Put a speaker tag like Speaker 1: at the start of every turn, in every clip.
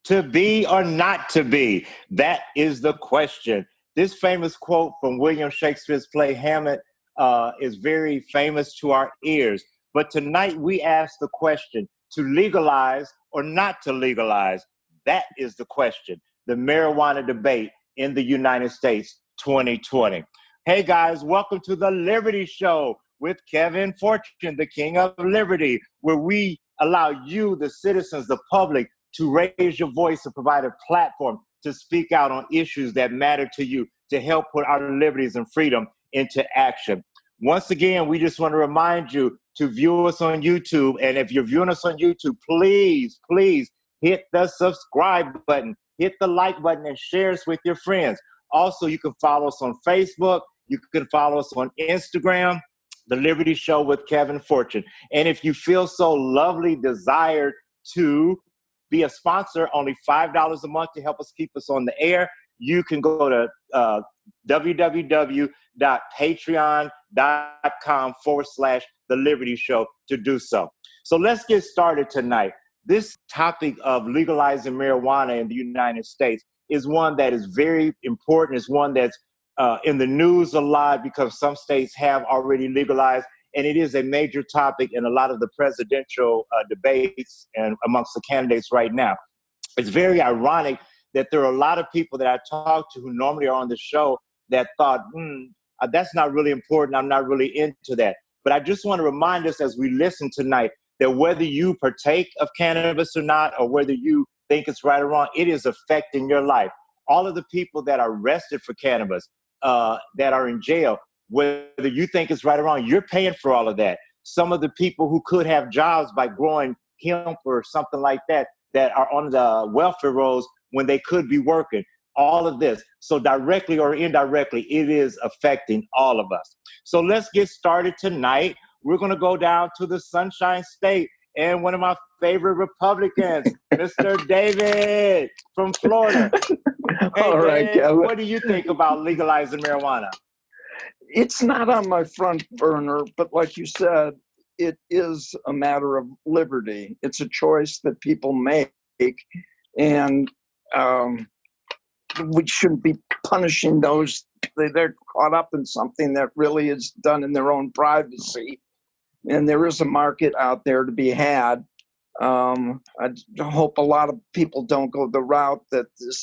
Speaker 1: To be or not to be? That is the question. This famous quote from William Shakespeare's play Hamlet is very famous to our ears. But tonight we ask the question, to legalize or not to legalize? That is the question. The marijuana debate in the United States 2020. Hey guys, welcome to the Liberty Show with Kevin Fortune, the King of Liberty, where we allow you, the citizens, the public, to raise your voice and provide a platform to speak out on issues that matter to you, to help put our liberties and freedom into action. Once again, we just want to remind you to view us on YouTube. And if you're viewing us on YouTube, please hit the subscribe button, hit the like button, and share us with your friends. Also, you can follow us on Facebook. You can follow us on Instagram, The Liberty Show with Kevin Fortune. And if you feel so lovely desired to be a sponsor, only $5 a month to help us keep us on the air, you can go to www.patreon.com/The Liberty Show to do so. So let's get started tonight. This topic of legalizing marijuana in the United States is one that is very important. It's one that's in the news a lot because some states have already legalized, and it is a major topic in a lot of the presidential debates and amongst the candidates right now. It's very ironic that there are a lot of people that I talk to who normally are on the show that thought, that's not really important. I'm not really into that. But I just want to remind us as we listen tonight that whether you partake of cannabis or not, or whether you think it's right or wrong, it is affecting your life. All of the people that are arrested for cannabis, that are in jail, whether you think it's right or wrong, you're paying for all of that. Some of the people who could have jobs by growing hemp or something like that, that are on the welfare rolls when they could be working, all of this. So directly or indirectly, it is affecting all of us. So let's get started tonight. We're going to go down to the Sunshine State and one of my favorite Republicans, Mr. David from Florida. Hey,
Speaker 2: all right, Kevin.
Speaker 1: What do you think about legalizing marijuana?
Speaker 2: It's not on my front burner, but like you said, it is a matter of liberty. It's a choice that people make, and we shouldn't be punishing those. They're caught up in something that really is done in their own privacy. And there is a market out there to be had. I hope a lot of people don't go the route that the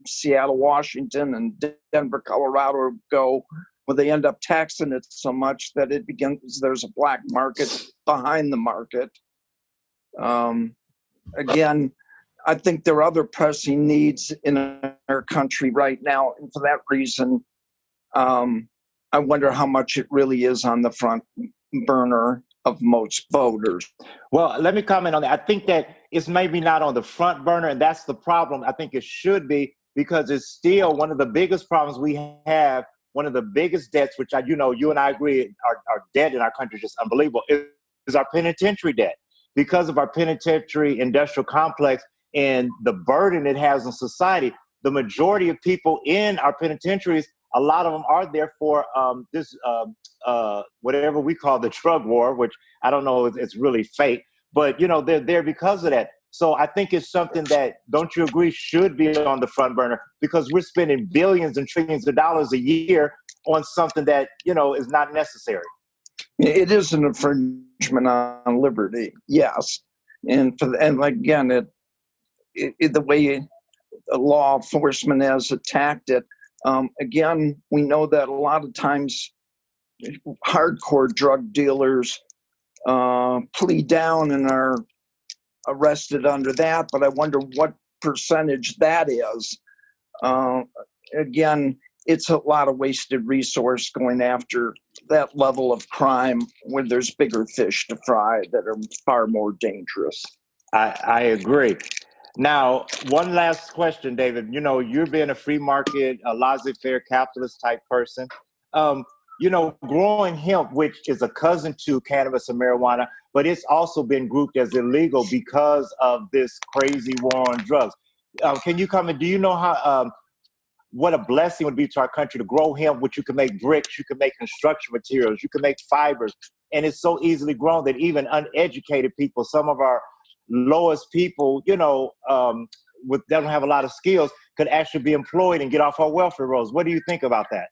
Speaker 2: Seattle, Washington, and Denver, Colorado go, where they end up taxing it so much that there's a black market behind the market. Again, I think there are other pressing needs in our country right now. And for that reason, I wonder how much it really is on the front burner of most voters.
Speaker 1: Well, let me comment on that. I think that it's maybe not on the front burner, and that's the problem. I think it should be, because it's still one of the biggest problems we have. One of the biggest debts, which you and I agree, our debt in our country is just unbelievable, is our penitentiary debt. Because of our penitentiary industrial complex and the burden it has on society, the majority of people in our penitentiaries, a lot of them are there for whatever we call the drug war, which I don't know if it's really fake, but they're there because of that. So I think it's something that, don't you agree, should be on the front burner, because we're spending billions and trillions of dollars a year on something that, is not necessary.
Speaker 2: It is an infringement on liberty, yes. And again, the way law enforcement has attacked it, again, we know that a lot of times hardcore drug dealers plead down and are arrested under that, but I wonder what percentage that is. Again, it's a lot of wasted resource going after that level of crime when there's bigger fish to fry that are far more dangerous.
Speaker 1: I agree. Now, one last question, David. You're being a free market, a laissez-faire capitalist type person. Growing hemp, which is a cousin to cannabis and marijuana, but it's also been grouped as illegal because of this crazy war on drugs. Can you comment? Do you know how what a blessing would be to our country to grow hemp, which you can make bricks, you can make construction materials, you can make fibers, and it's so easily grown that even uneducated people, some of our lowest people, that don't have a lot of skills could actually be employed and get off our welfare rolls. What do you think about that?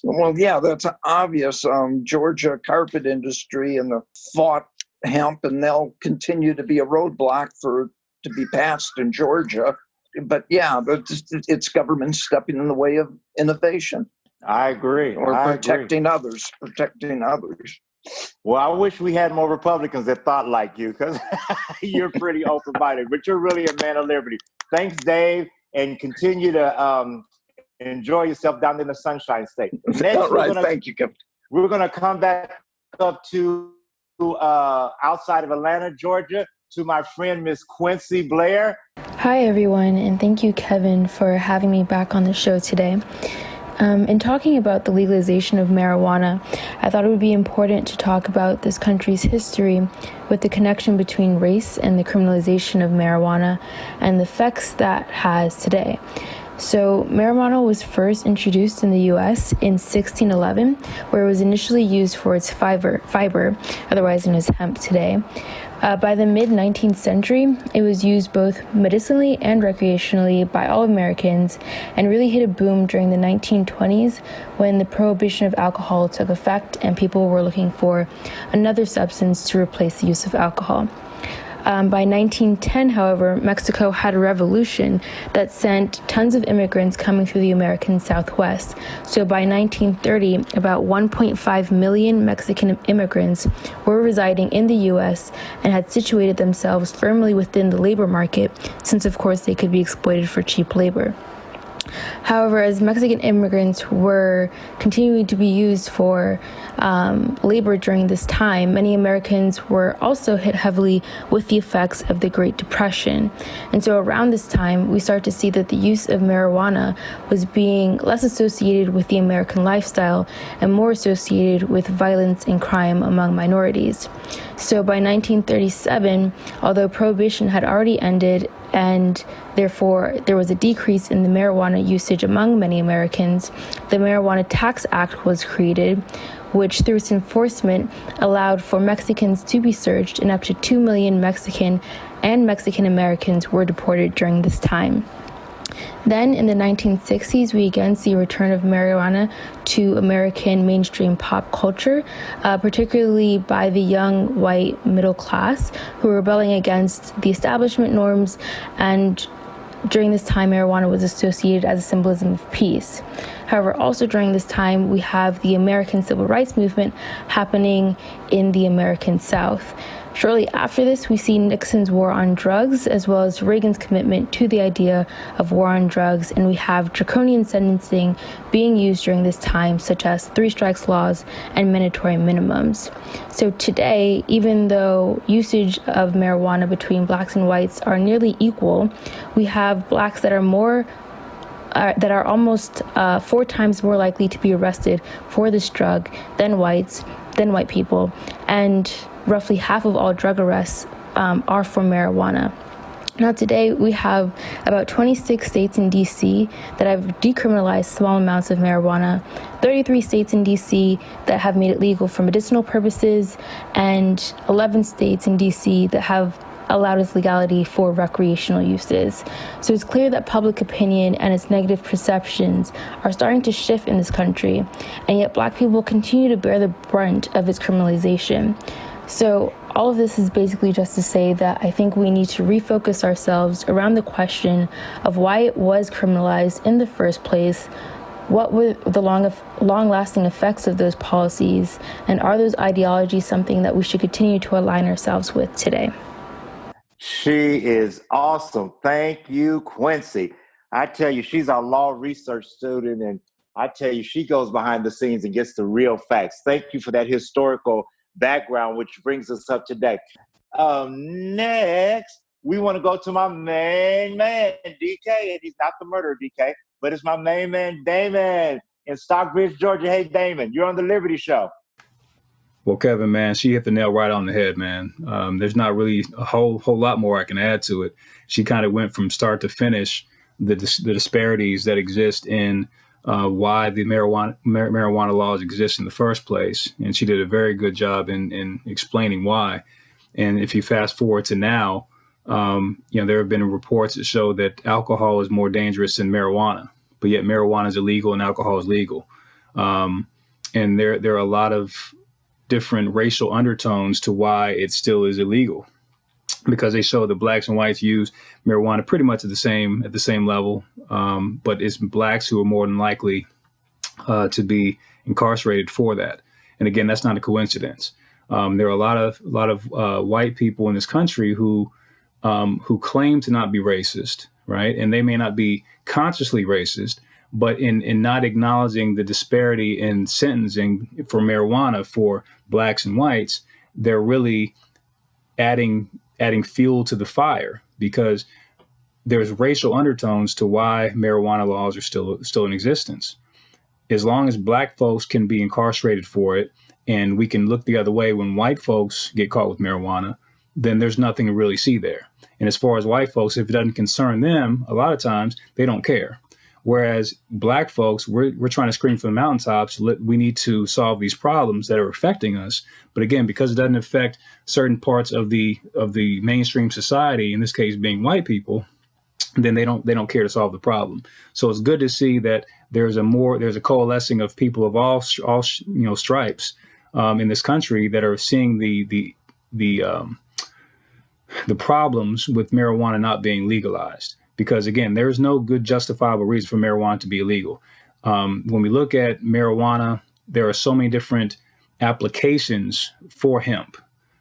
Speaker 2: Well, yeah, that's obvious. Georgia carpet industry and the fought hemp, and they'll continue to be a roadblock to be passed in Georgia. But yeah, it's government stepping in the way of innovation.
Speaker 1: I agree.
Speaker 2: Or protecting others. Well,
Speaker 1: I wish we had more Republicans that thought like you, because you're pretty open-minded, but you're really a man of liberty. Thanks, Dave, and continue to enjoy yourself down in the Sunshine State.
Speaker 2: Next, thank you, Kevin.
Speaker 1: We're going to come back up to outside of Atlanta, Georgia, to my friend, Miss Quincy Blair.
Speaker 3: Hi, everyone, and thank you, Kevin, for having me back on the show today. In talking about the legalization of marijuana, I thought it would be important to talk about this country's history with the connection between race and the criminalization of marijuana and the effects that has today. So marijuana was first introduced in the U.S. in 1611, where it was initially used for its fiber, otherwise known as hemp today. By the mid-19th century, it was used both medicinally and recreationally by all Americans and really hit a boom during the 1920s when the prohibition of alcohol took effect and people were looking for another substance to replace the use of alcohol. By 1910, however, Mexico had a revolution that sent tons of immigrants coming through the American Southwest. So by 1930, about 1.5 million Mexican immigrants were residing in the U.S. and had situated themselves firmly within the labor market, since of course they could be exploited for cheap labor. However, as Mexican immigrants were continuing to be used for labor during this time, many Americans were also hit heavily with the effects of the Great Depression. And so around this time, we start to see that the use of marijuana was being less associated with the American lifestyle and more associated with violence and crime among minorities. So by 1937, although prohibition had already ended and therefore there was a decrease in the marijuana usage among many Americans, the Marijuana Tax Act was created, which through its enforcement allowed for Mexicans to be searched, and up to 2 million Mexican and Mexican Americans were deported during this time. Then in the 1960s, we again see a return of marijuana to American mainstream pop culture, particularly by the young white middle class who were rebelling against the establishment norms, and during this time, marijuana was associated as a symbolism of peace. However, also during this time, we have the American Civil Rights Movement happening in the American South. Shortly after this, we see Nixon's war on drugs, as well as Reagan's commitment to the idea of war on drugs, and we have draconian sentencing being used during this time, such as 3 strikes laws and mandatory minimums. So today, even though usage of marijuana between blacks and whites are nearly equal, we have blacks that are almost 4 times more likely to be arrested for this drug than white people, and roughly half of all drug arrests are for marijuana. Now today we have about 26 states in DC that have decriminalized small amounts of marijuana, 33 states in DC that have made it legal for medicinal purposes, and 11 states in DC that have allowed its legality for recreational uses. So it's clear that public opinion and its negative perceptions are starting to shift in this country, and yet Black people continue to bear the brunt of its criminalization. So all of this is basically just to say that I think we need to refocus ourselves around the question of why it was criminalized in the first place. What were the long-lasting effects of those policies, and are those ideologies something that we should continue to align ourselves with today?
Speaker 1: She is awesome. Thank you, Quincy. I tell you, she's our law research student, and I tell you, she goes behind the scenes and gets the real facts. Thank you for that historical background, which brings us up today. Next, we want to go to my main man, DK, and he's not the murderer, DK, but it's my main man, Damon, in Stockbridge, Georgia. Hey, Damon, you're on the Liberty Show.
Speaker 4: Well, Kevin, man, she hit the nail right on the head, man. There's not really a whole lot more I can add to it. She kind of went from start to finish the disparities that exist in why the marijuana laws exist in the first place. And she did a very good job in explaining why. And if you fast forward to now, There have been reports that show that alcohol is more dangerous than marijuana, but yet marijuana is illegal and alcohol is legal. And there are a lot of different racial undertones to why it still is illegal, because they show that blacks and whites use marijuana pretty much at the same level, but it's blacks who are more than likely to be incarcerated for that. And again, that's not a coincidence. There are a lot of white people in this country who claim to not be racist, right? And they may not be consciously racist, but in not acknowledging the disparity in sentencing for marijuana for blacks and whites, they're really adding fuel to the fire, because there's racial undertones to why marijuana laws are still in existence. As long as black folks can be incarcerated for it, and we can look the other way when white folks get caught with marijuana, then there's nothing to really see there. And as far as white folks, if it doesn't concern them, a lot of times they don't care. Whereas black folks, we're trying to scream from the mountaintops, we need to solve these problems that are affecting us. But again, because it doesn't affect certain parts of the mainstream society, in this case being white people, then they don't care to solve the problem. So it's good to see that there's a coalescing of people of all stripes in this country that are seeing the problems with marijuana not being legalized. Because again, there's no good justifiable reason for marijuana to be illegal. When we look at marijuana, there are so many different applications for hemp,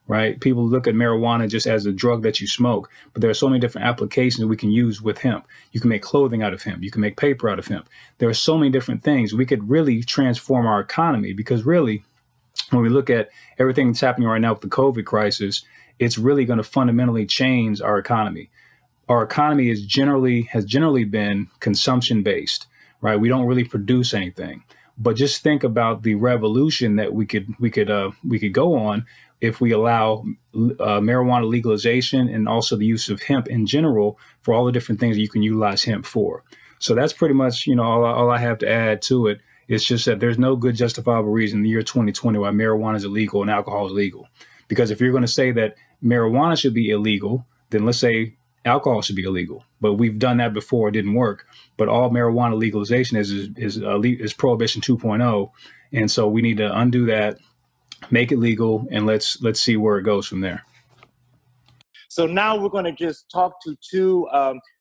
Speaker 4: right? People look at marijuana just as a drug that you smoke, but there are so many different applications we can use with hemp. You can make clothing out of hemp. You can make paper out of hemp. There are so many different things. We could really transform our economy, because really, when we look at everything that's happening right now with the COVID crisis, it's really going to fundamentally change our economy. Our economy has generally been consumption based, right? We don't really produce anything. But just think about the revolution that we could go on if we allow marijuana legalization, and also the use of hemp in general for all the different things that you can utilize hemp for. So that's pretty much all I have to add to it. It's just that there's no good justifiable reason in the year 2020 why marijuana is illegal and alcohol is legal. Because if you're going to say that marijuana should be illegal, then let's say alcohol should be illegal. But we've done that before; it didn't work. But all marijuana legalization is prohibition 2.0, and so we need to undo that, make it legal, and let's see where it goes from there.
Speaker 1: So now we're going to just talk to two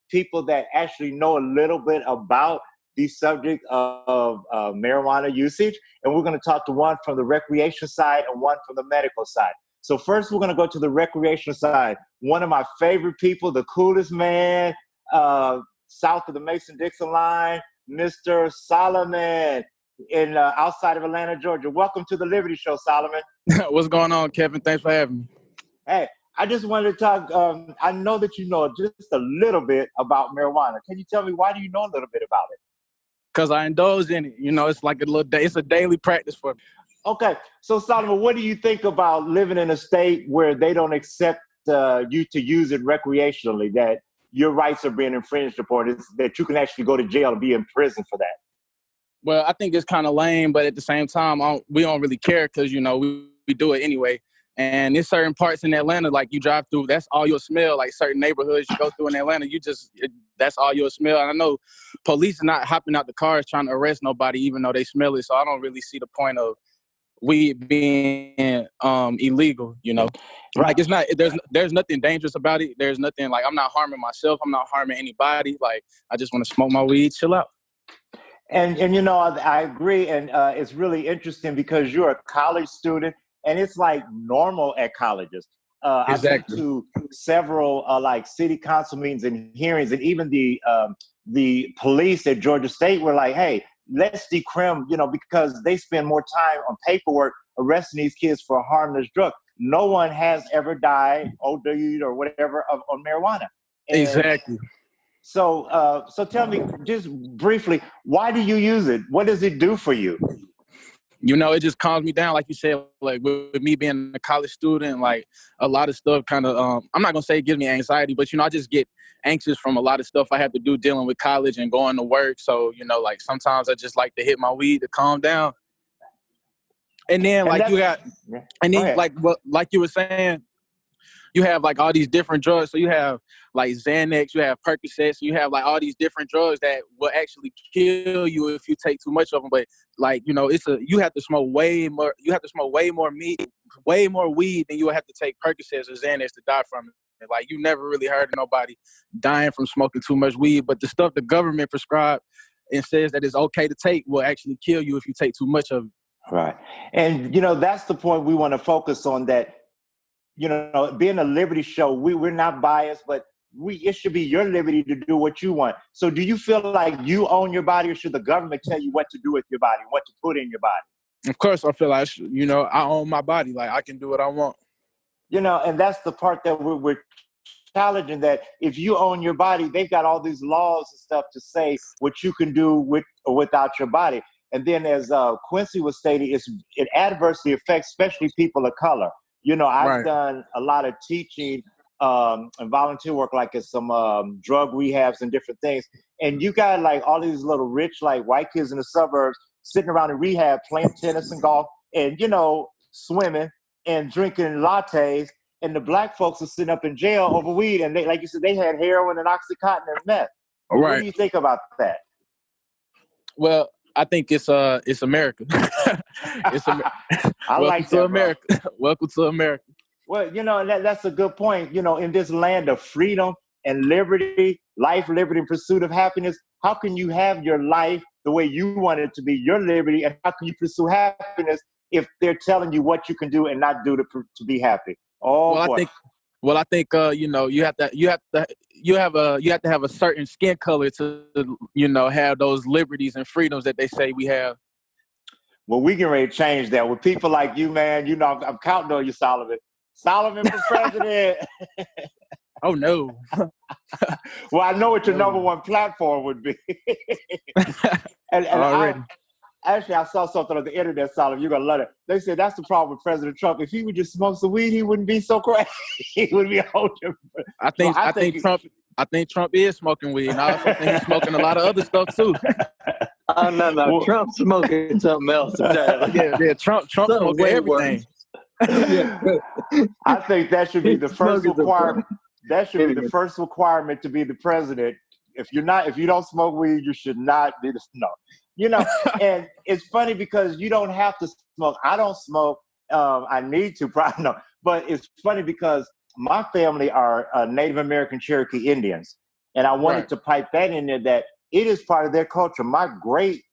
Speaker 1: people that actually know a little bit about the subject of marijuana usage, and we're going to talk to one from the recreation side and one from the medical side. So first, we're going to go to the recreational side. One of my favorite people, the coolest man south of the Mason-Dixon line, Mr. Solomon, in outside of Atlanta, Georgia. Welcome to the Liberty Show, Solomon.
Speaker 5: What's going on, Kevin? Thanks for having me. Hey,
Speaker 1: I just wanted to talk. I know that you know just a little bit about marijuana. Can you tell me, why do you know a little bit about it?
Speaker 5: Because I indulge in it. It's like it's a daily practice for me.
Speaker 1: Okay, so Solomon, what do you think about living in a state where they don't accept you to use it recreationally, that your rights are being infringed upon, that you can actually go to jail and be in prison for that?
Speaker 5: Well, I think it's kind of lame, but at the same time, we don't really care, because, we do it anyway. And there's certain parts in Atlanta, like you drive through, that's all you'll smell. Like certain neighborhoods you go through in Atlanta, that's all you'll smell. And I know police are not hopping out the cars trying to arrest nobody, even though they smell it. So I don't really see the point of weed being illegal, Like it's not, there's nothing dangerous about it. There's nothing, like, I'm not harming myself. I'm not harming anybody. Like, I just want to smoke my weed, chill out.
Speaker 1: And I agree. And it's really interesting because you're a college student, and it's like normal at colleges.
Speaker 5: Exactly.
Speaker 1: I've been to several like city council meetings and hearings, and even the police at Georgia State were like, hey, let's decrim, because they spend more time on paperwork arresting these kids for a harmless drug. No one has ever died, OD'd or whatever, on marijuana. And
Speaker 5: exactly.
Speaker 1: So tell me just briefly, why do you use it? What does it do for you?
Speaker 5: It just calms me down. Like you said, like with me being a college student, like a lot of stuff kind of, I'm not going to say it gives me anxiety, but, I just get anxious from a lot of stuff I have to do dealing with college and going to work. So, like sometimes I just like to hit my weed to calm down. And then like you were saying, you have like all these different drugs. So you have like Xanax, you have Percocets, you have like all these different drugs that will actually kill you if you take too much of them. But like, you know, you have to smoke way more. You have to smoke way more weed than you would have to take Percocets or Xanax to die from it. Like, you never really heard of nobody dying from smoking too much weed. But the stuff the government prescribed and says that it's okay to take will actually kill you if you take too much of it.
Speaker 1: Right. And, you know, that's the point we want to focus on, that, you know, being a liberty show, we're not biased, but it should be your liberty to do what you want. So do you feel like you own your body, or should the government tell you what to do with your body, what to put in your body?
Speaker 5: Of course, I feel like, you know, I own my body. Like, I can do what I want.
Speaker 1: You know, and that's the part that we're challenging, that if you own your body, they've got all these laws and stuff to say what you can do with or without your body. And then, as Quincy was stating, it adversely affects especially people of color. You know, I've done a lot of teaching and volunteer work, like at some drug rehabs and different things. And you got like all these little rich, like white kids in the suburbs sitting around in rehab playing tennis and golf and, you know, swimming and drinking lattes. And the black folks are sitting up in jail over weed. And they, like you said, they had heroin and Oxycontin and meth.
Speaker 5: Right.
Speaker 1: What do you think about that?
Speaker 5: Well, I think it's America.
Speaker 1: I like that,
Speaker 5: America. Welcome to America.
Speaker 1: Well, you know, that's a good point. You know, in this land of freedom and liberty, life, liberty, and pursuit of happiness, how can you have your life the way you want it to be, your liberty, and how can you pursue happiness if they're telling you what you can do and not do to be happy? Oh,
Speaker 5: well,
Speaker 1: boy.
Speaker 5: I think you know, you have to have a certain skin color to, you know, have those liberties and freedoms that they say we have.
Speaker 1: Well, we can ready to change that with people like you, man. You know, I'm counting on you, Solomon. Solomon for president.
Speaker 5: Oh no.
Speaker 1: Well, I know what your number one platform would be. and
Speaker 5: already.
Speaker 1: Actually, I saw something on the internet, Solomon. You're gonna love it. They said that's the problem with President Trump. If he would just smoke some weed, he wouldn't be so crazy. He would be a whole different.
Speaker 5: I think Trump is smoking weed, and I also think he's smoking a lot of other stuff too.
Speaker 6: Oh no, well, Trump's smoking something else entirely.
Speaker 5: Yeah, Trump smoking everything.
Speaker 1: I think that should be the first requirement. That should be the first requirement to be the president. If you don't smoke weed, you should not be no. You know, and it's funny because you don't have to smoke. I don't smoke. I need to, probably no. But it's funny because my family are Native American Cherokee Indians, and I wanted to pipe that in there, that it is part of their culture. My great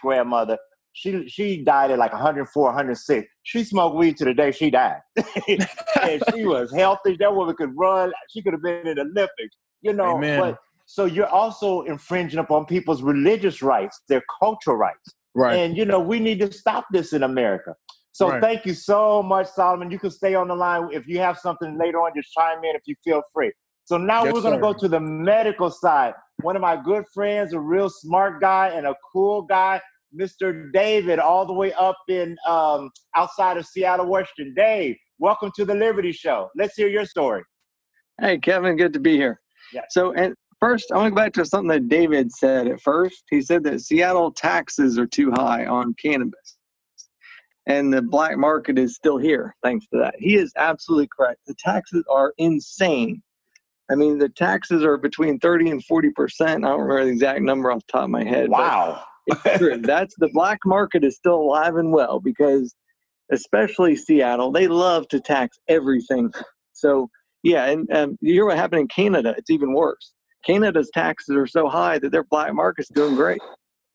Speaker 1: grandmother, she died at like 104, 106. She smoked weed to the day she died, and she was healthy. That woman could run. She could have been in the Olympics. You know,
Speaker 5: Amen.
Speaker 1: but. So you're also infringing upon people's religious rights, their cultural rights.
Speaker 5: Right.
Speaker 1: And, you know, we need to stop this in America. So Thank you so much, Solomon. You can stay on the line. If you have something later on, just chime in if you feel free. So now we're going to go to the medical side. One of my good friends, a real smart guy and a cool guy, Mr. David, all the way up in outside of Seattle, Washington. Dave, welcome to the Liberty Show. Let's hear your story.
Speaker 6: Hey, Kevin, good to be here.
Speaker 1: Yeah.
Speaker 6: So, and first, I want to go back to something that David said at first. He said that Seattle taxes are too high on cannabis, and the black market is still here thanks to that. He is absolutely correct. The taxes are insane. I mean, the taxes are between 30 and 40%. I don't remember the exact number off the top of my head.
Speaker 1: Wow.
Speaker 6: It's true. The black market is still alive and well, because especially Seattle, they love to tax everything. So, yeah, and you hear what happened in Canada. It's even worse. Canada's taxes are so high that their black market's doing great.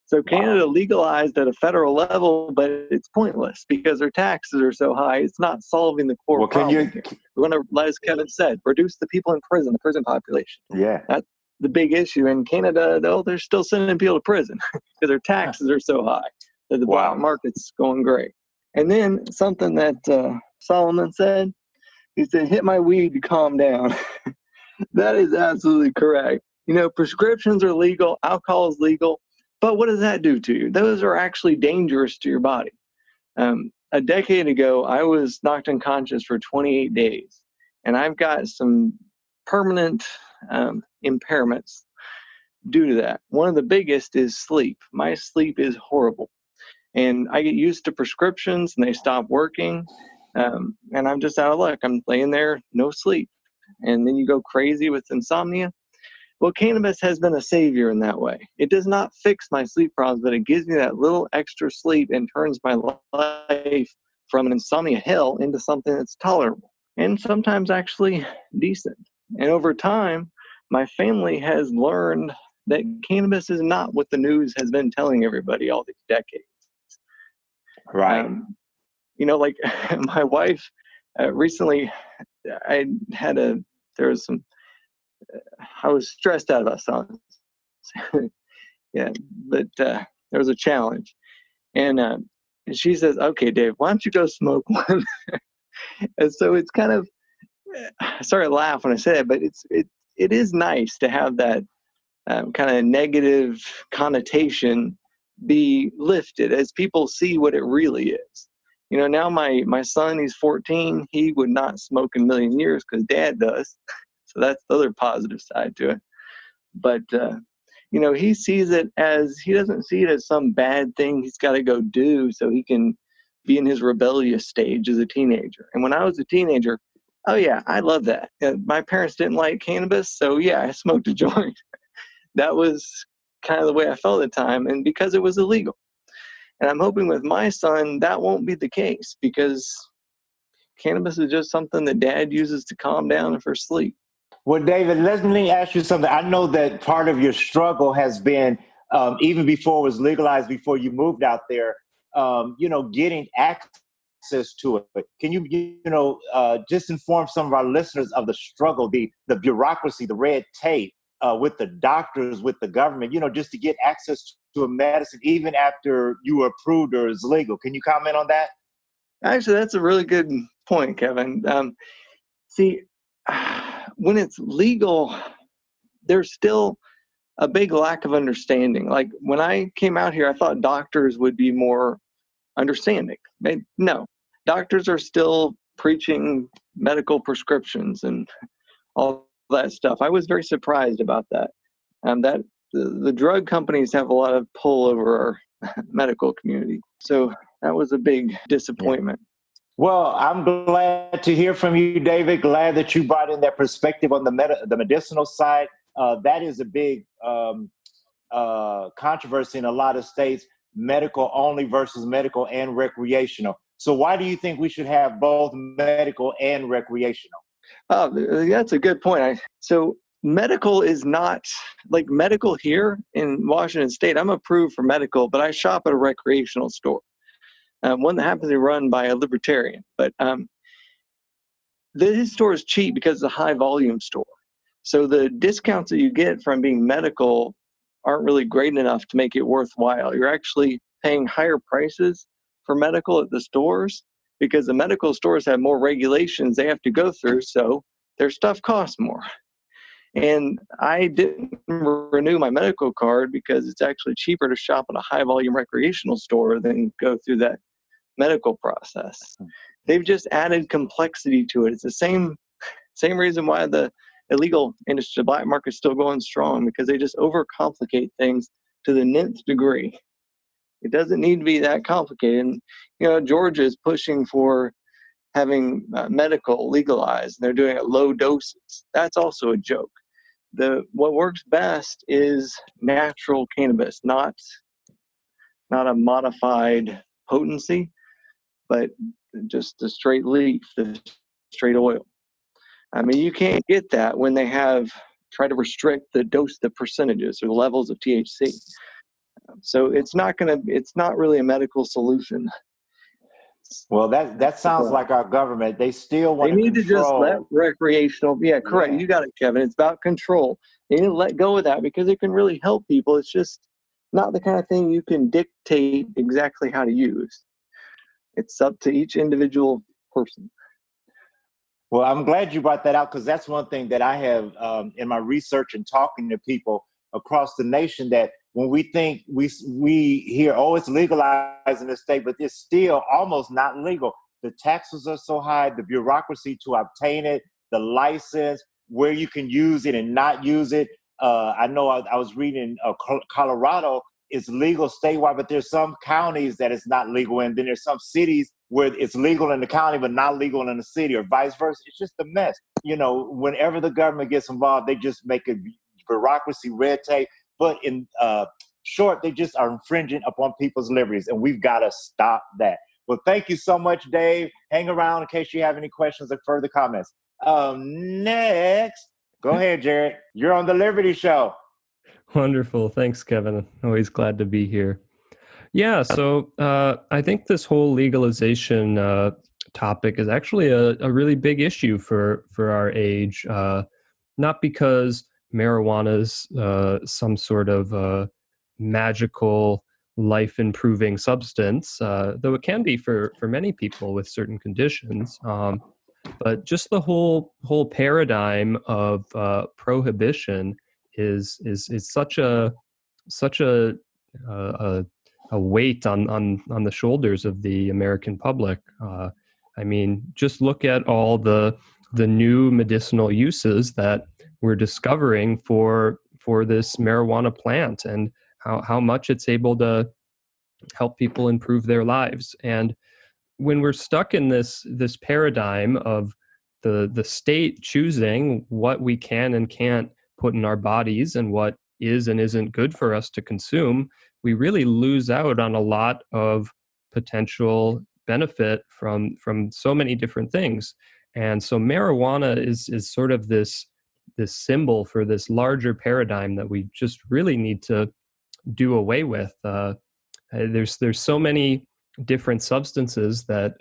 Speaker 6: So Canada legalized at a federal level, but it's pointless because their taxes are so high. It's not solving the core problem. We want to, as Kevin said, reduce the people in prison, the prison population.
Speaker 1: Yeah.
Speaker 6: That's the big issue. In Canada, though, they're still sending people to prison because their taxes are so high that the black market's going great. And then something that Solomon said, he said, hit my weed to calm down. That is absolutely correct. You know, prescriptions are legal, alcohol is legal, but what does that do to you? Those are actually dangerous to your body. A decade ago, I was knocked unconscious for 28 days, and I've got some permanent impairments due to that. One of the biggest is sleep. My sleep is horrible, and I get used to prescriptions, and they stop working, and I'm just out of luck. I'm laying there, no sleep. and then you go crazy with insomnia. Well, cannabis has been a savior in that way. It does not fix my sleep problems, but it gives me that little extra sleep and turns my life from an insomnia hell into something that's tolerable and sometimes actually decent. And over time, my family has learned that cannabis is not what the news has been telling everybody all these decades.
Speaker 1: Right.
Speaker 6: Like my wife recently, I was stressed out about something. Yeah, but there was a challenge. And she says, "Okay, Dave, why don't you go smoke one?" And so it's kind of, I started to laugh when I said it, but it is nice to have that kind of negative connotation be lifted as people see what it really is. Now my son, he's 14, he would not smoke in a million years because dad does. So that's the other positive side to it. But, he sees it he doesn't see it as some bad thing he's got to go do so he can be in his rebellious stage as a teenager. And when I was a teenager, oh yeah, I love that. My parents didn't like cannabis, so yeah, I smoked a joint. That was kind of the way I felt at the time, and because it was illegal. And I'm hoping with my son that won't be the case, because cannabis is just something that dad uses to calm down and for sleep.
Speaker 1: Well, David, let me ask you something. I know that part of your struggle has been, even before it was legalized, before you moved out there, getting access to it. Can you, just inform some of our listeners of the struggle, the bureaucracy, the red tape with the doctors, with the government, just to get access to a medicine, even after you were approved or is legal? Can you comment on that?
Speaker 6: Actually, that's a really good point, Kevin. See, when it's legal, there's still a big lack of understanding. Like when I came out here, I thought doctors would be more understanding. No, doctors are still preaching medical prescriptions and all that stuff. I was very surprised about that. That the drug companies have a lot of pull over our medical community. So that was a big disappointment.
Speaker 1: Well, I'm glad to hear from you, David. Glad that you brought in that perspective on the medicinal side. That is a big controversy in a lot of states, medical only versus medical and recreational. So why do you think we should have both medical and recreational?
Speaker 6: Oh, that's a good point. So medical is not like medical here in Washington State. I'm approved for medical, but I shop at a recreational store. One that happens to be run by a libertarian. But this store is cheap because it's a high volume store. So the discounts that you get from being medical aren't really great enough to make it worthwhile. You're actually paying higher prices for medical at the stores because the medical stores have more regulations they have to go through, so their stuff costs more. And I didn't renew my medical card because it's actually cheaper to shop at a high volume recreational store than go through that medical process. They've just added complexity to it. It's the same reason why the illegal industry, the black market, is still going strong, because they just overcomplicate things to the nth degree. It doesn't need to be that complicated. And, Georgia is pushing for having medical legalized, and they're doing it at low doses. That's also a joke. What works best is natural cannabis, not a modified potency, but just the straight leaf, the straight oil. I mean, you can't get that when they try to restrict the dose, the percentages or the levels of THC. So it's not really a medical solution.
Speaker 1: Well, that sounds like our government. They still want
Speaker 6: to control. They need to just let recreational. Yeah, correct. Yeah. You got it, Kevin. It's about control. They need to let go of that because it can really help people. It's just not the kind of thing you can dictate exactly how to use. It's up to each individual person.
Speaker 1: Well, I'm glad you brought that out, because that's one thing that I have in my research and talking to people across the nation, that when we think we hear, oh, it's legalized in the state, but it's still almost not legal. The taxes are so high, the bureaucracy to obtain it, the license, where you can use it and not use it. I know I was reading Colorado it's legal statewide, but there's some counties that it's not legal in. Then there's some cities where it's legal in the county, but not legal in the city, or vice versa. It's just a mess. Whenever the government gets involved, they just make a bureaucracy, red tape. But in short, they just are infringing upon people's liberties, and we've got to stop that. Well, thank you so much, Dave. Hang around in case you have any questions or further comments. Next, go ahead, Jared. You're on the Liberty Show.
Speaker 7: Wonderful. Thanks, Kevin. Always glad to be here. Yeah, so I think this whole legalization topic is actually a really big issue for our age, not because marijuana is some sort of magical life-improving substance, though it can be for many people with certain conditions. But just the whole paradigm of prohibition is such a weight on the shoulders of the American public. I mean, just look at all the new medicinal uses that we're discovering for this marijuana plant, and how much it's able to help people improve their lives. And when we're stuck in this paradigm of the state choosing what we can and can't put in our bodies and what is and isn't good for us to consume, we really lose out on a lot of potential benefit from so many different things. And so marijuana is sort of this symbol for this larger paradigm that we just really need to do away with. There's so many different substances that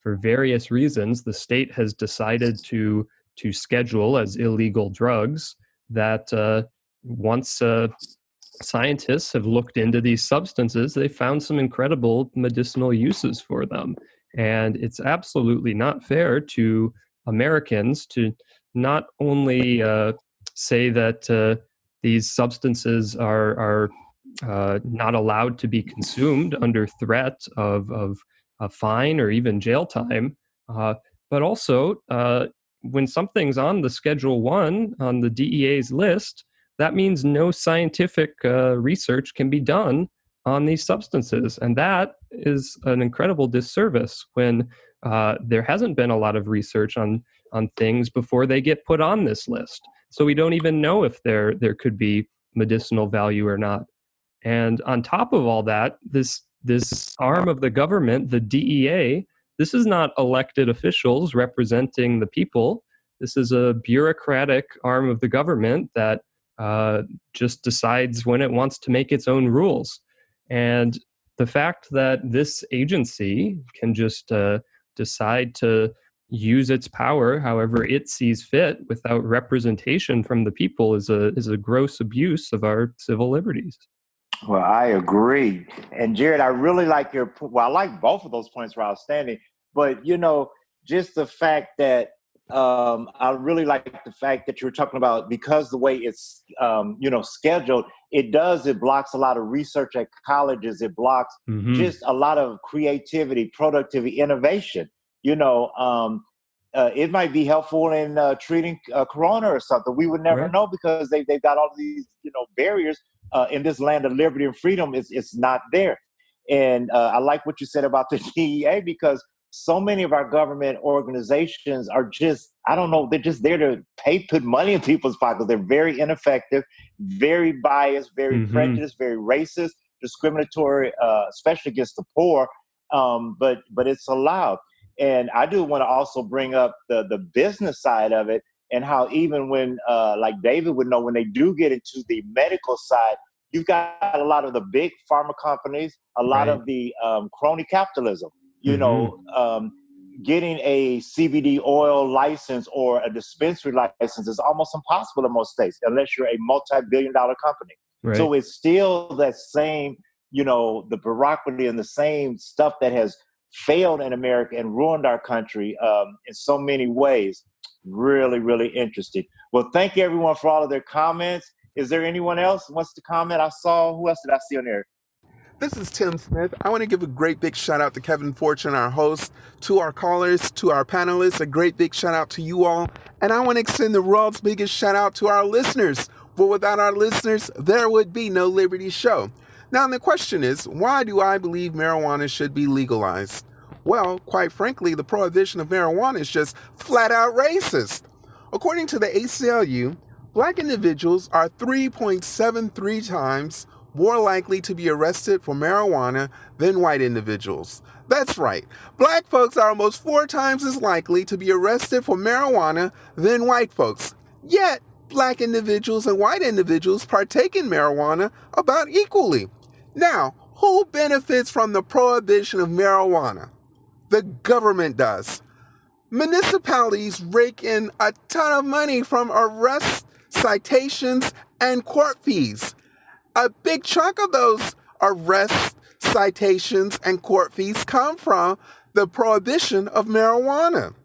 Speaker 7: for various reasons the state has decided to schedule as illegal drugs, that once scientists have looked into these substances, they found some incredible medicinal uses for them. And it's absolutely not fair to Americans to not only say that these substances are not allowed to be consumed under threat of a fine or even jail time, but also when something's on the Schedule 1 on the DEA's list, that means no scientific research can be done on these substances. And that is an incredible disservice when there hasn't been a lot of research on things before they get put on this list. So we don't even know if there could be medicinal value or not. And on top of all that, this arm of the government, the DEA, this is not elected officials representing the people. This is a bureaucratic arm of the government that just decides when it wants to make its own rules. And the fact that this agency can just decide to use its power however it sees fit without representation from the people is a gross abuse of our civil liberties.
Speaker 1: Well, I agree. And Jared, I really like I like both of those points were outstanding. But, just the fact that I really like the fact that you're talking about, because the way it's, scheduled, it blocks a lot of research at colleges. It blocks just a lot of creativity, productivity, innovation. It might be helpful in treating corona or something. We would never know, because they've got all these, barriers in this land of liberty and freedom. It's not there. And I like what you said about the DEA, because so many of our government organizations are just, I don't know, they're just there to put money in people's pockets. They're very ineffective, very biased, very prejudiced, very racist, discriminatory, especially against the poor. But it's allowed. And I do want to also bring up the business side of it, and how even when, like David would know, when they do get into the medical side, you've got a lot of the big pharma companies, a lot of the crony capitalism. Getting a CBD oil license or a dispensary license is almost impossible in most states, unless you're a multi-billion-dollar company. Right. So it's still that same, the bureaucracy and the same stuff that has failed in America and ruined our country in so many ways. Really, really interesting. Well, thank you everyone for all of their comments. Is there anyone else who wants to comment? Who else did I see on there?
Speaker 8: This is Tim Smith. I want to give a great big shout out to Kevin Fortune, our host, to our callers, to our panelists, a great big shout out to you all. And I want to extend the world's biggest shout out to our listeners. For without our listeners, there would be no Liberty Show. Now, the question is, why do I believe marijuana should be legalized? Well, quite frankly, the prohibition of marijuana is just flat out racist. According to the ACLU, black individuals are 3.73 times more likely to be arrested for marijuana than white individuals. That's right, black folks are almost 4 times as likely to be arrested for marijuana than white folks. Yet, black individuals and white individuals partake in marijuana about equally. Now, who benefits from the prohibition of marijuana? The government does. Municipalities rake in a ton of money from arrests, citations, and court fees. A big chunk of those arrests, citations, and court fees come from the prohibition of marijuana.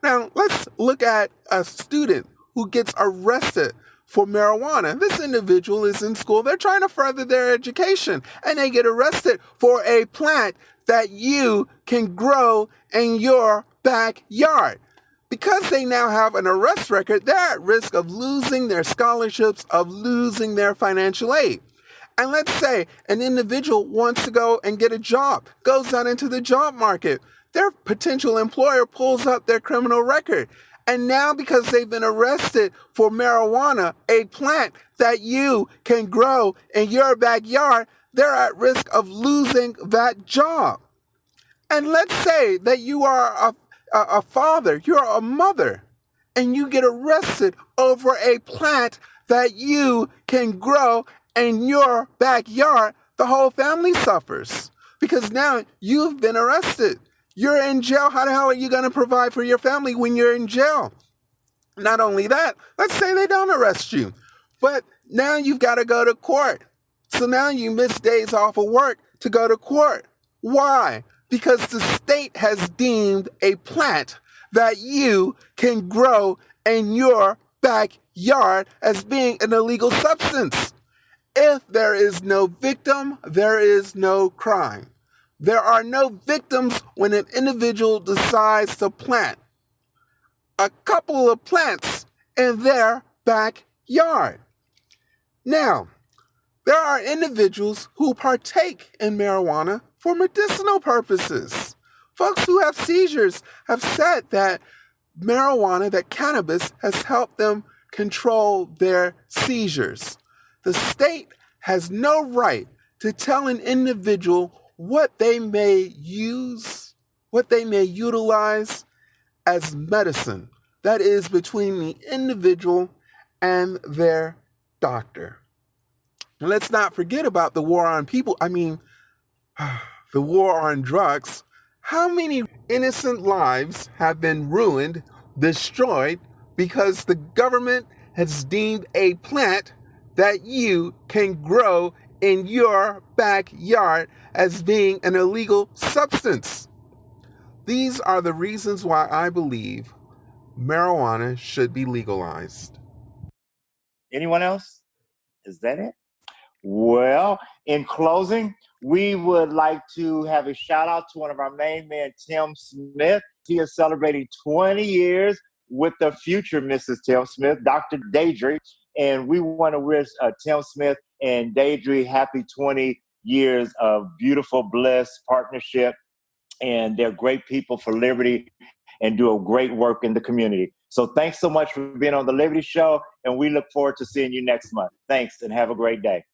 Speaker 8: Now, let's look at a student who gets arrested for marijuana. This individual is in school. They're trying to further their education, and they get arrested for a plant that you can grow in your backyard. Because they now have an arrest record, they're at risk of losing their scholarships, of losing their financial aid. And let's say an individual wants to go and get a job, goes out into the job market. Their potential employer pulls up their criminal record. And now, because they've been arrested for marijuana, a plant that you can grow in your backyard, they're at risk of losing that job. And let's say that you are a father, you're a mother, and you get arrested over a plant that you can grow in your backyard. The whole family suffers because now you've been arrested. You're in jail. How the hell are you going to provide for your family when you're in jail? Not only that, let's say they don't arrest you, but now you've got to go to court. So now you miss days off of work to go to court. Why? Because the state has deemed a plant that you can grow in your backyard as being an illegal substance. If there is no victim, there is no crime. There are no victims when an individual decides to plant a couple of plants in their backyard. Now, there are individuals who partake in marijuana for medicinal purposes. Folks who have seizures have said that marijuana, that cannabis, has helped them control their seizures. The state has no right to tell an individual what they may use, what they may utilize as medicine. That is between the individual and their doctor. And let's not forget about the war on people. The war on drugs. How many innocent lives have been ruined, destroyed, because the government has deemed a plant that you can grow in your backyard as being an illegal substance? These are the reasons why I believe marijuana should be legalized.
Speaker 1: Anyone else? Is that it? Well, in closing, we would like to have a shout out to one of our main men, Tim Smith. He is celebrating 20 years with the future Mrs. Tim Smith, Dr. Deidre. And we want to wish Tim Smith and Deidre happy 20 years of beautiful bliss, partnership. And they're great people for Liberty and do a great work in the community. So thanks so much for being on the Liberty Show. And we look forward to seeing you next month. Thanks and have a great day.